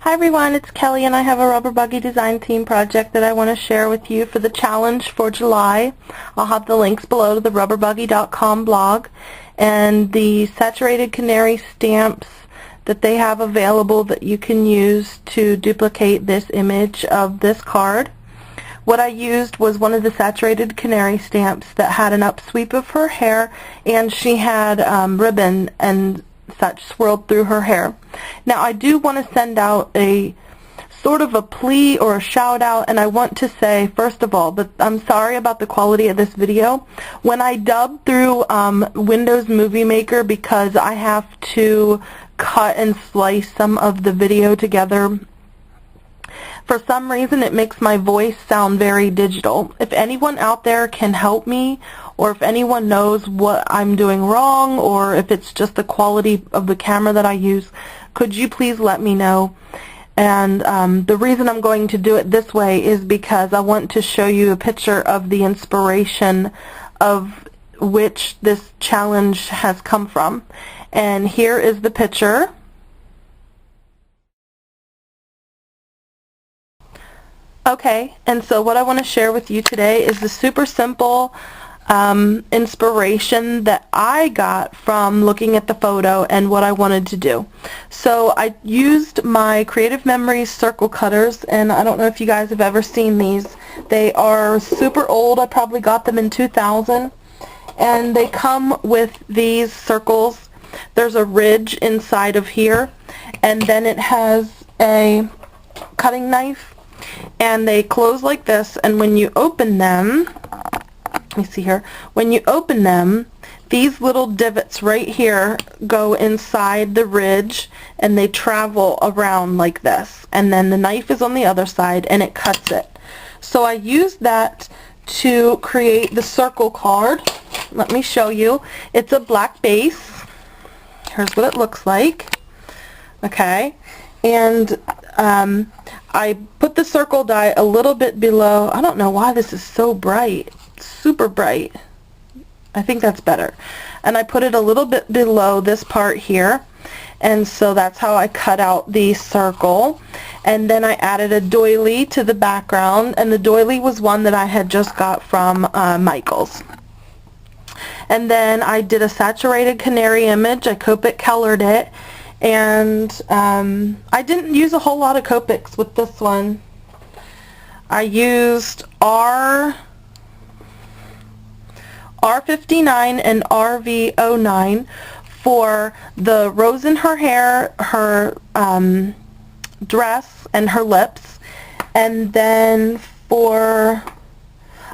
Hi everyone, it's Kelly and I have a Rubber Buggy design theme project that I want to share with you for the challenge for July. I'll have the links below to the rubberbuggy.com blog and the saturated canary stamps that they have available that you can use to duplicate this image of this card. What I used was one of the saturated canary stamps that had an upsweep of her hair, and she had ribbon and such swirled through her hair. Now I do want to send out a sort of a plea or a shout out, and I want to say first of all that I'm sorry about the quality of this video. When I dub through Windows Movie Maker, because I have to cut and slice some of the video together, for some reason it makes my voice sound very digital. If anyone out there can help me, or if anyone knows what I'm doing wrong, or if it's just the quality of the camera that I use, could you please let me know? And the reason I'm going to do it this way is because I want to show you a picture of the inspiration of which this challenge has come from. And here is the picture. Okay, and so what I want to share with you today is the super simple inspiration that I got from looking at the photo and what I wanted to do. So I used my Creative Memories circle cutters, and I don't know if you guys have ever seen these. They are super old. I probably got them in 2000, and they come with these circles. There's a ridge inside of here, and then it has a cutting knife, and they close like this, and when you open them, let me see here, when you open them, these little divots right here go inside the ridge, and they travel around like this, and then the knife is on the other side and it cuts it. So I used that to create the circle card. Let me show you. It's a black base. Here's what it looks like. Okay, and I put the circle die a little bit below. I don't know why this is so bright, super bright. I think that's better. And I put it a little bit below this part here, and so that's how I cut out the circle. And then I added a doily to the background, and the doily was one that I had just got from Michael's. And then I did a saturated canary image. I Copic colored it. And I didn't use a whole lot of Copics with this one. I used R59 and RV09 for the rose in her hair, her dress, and her lips. And then for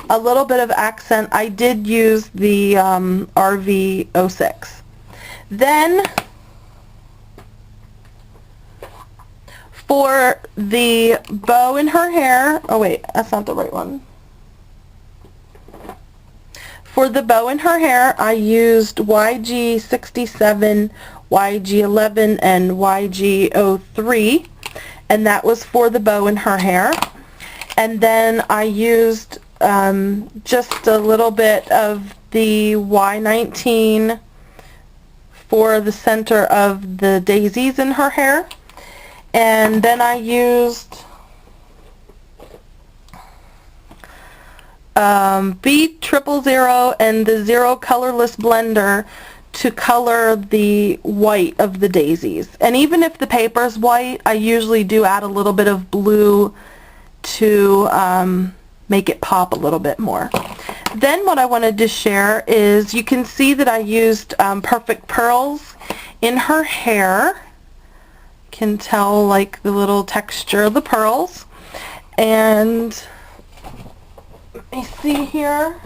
a little bit of accent, I did use the RV06. Then for the bow in her hair, oh wait, that's not the right one. For the bow in her hair, I used YG67, YG11, and YG03, and that was for the bow in her hair. And then I used just a little bit of the Y19 for the center of the daisies in her hair. And then I used B000 and the Zero Colorless Blender to color the white of the daisies. And even if the paper's white, I usually do add a little bit of blue to make it pop a little bit more. Then what I wanted to share is, you can see that I used perfect pearls in her hair. Can tell like the little texture of the pearls. And let me see here.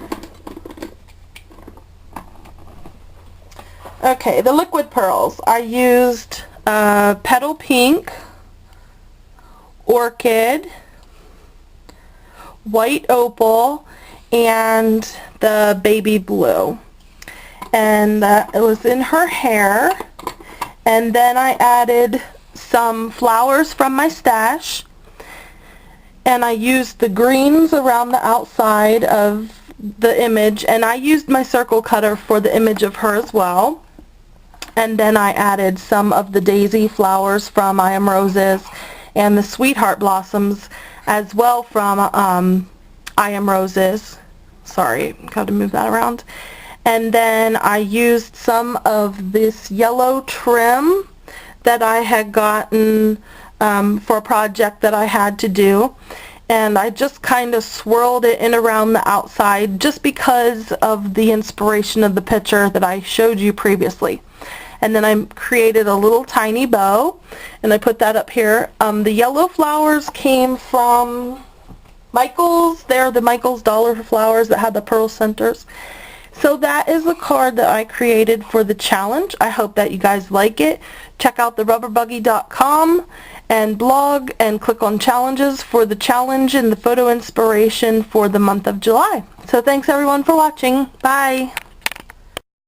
Okay, the liquid pearls. I used Petal Pink, Orchid, White Opal, and the Baby Blue. And it was in her hair. And then I added some flowers from my stash, and I used the greens around the outside of the image, and I used my circle cutter for the image of her as well. And then I added some of the daisy flowers from I Am Roses and the Sweetheart Blossoms as well from I Am Roses. Sorry, got to move that around. And then I used some of this yellow trim that I had gotten for a project that I had to do, and I just kind of swirled it in around the outside just because of the inspiration of the picture that I showed you previously. And then I created a little tiny bow, and I put that up here. The yellow flowers came from Michael's. They're the Michael's Dollar flowers that had the pearl centers. So that is the card that I created for the challenge. I hope that you guys like it. Check out the rubberbuggy.com and blog and click on challenges for the challenge and the photo inspiration for the month of July. So thanks everyone for watching. Bye.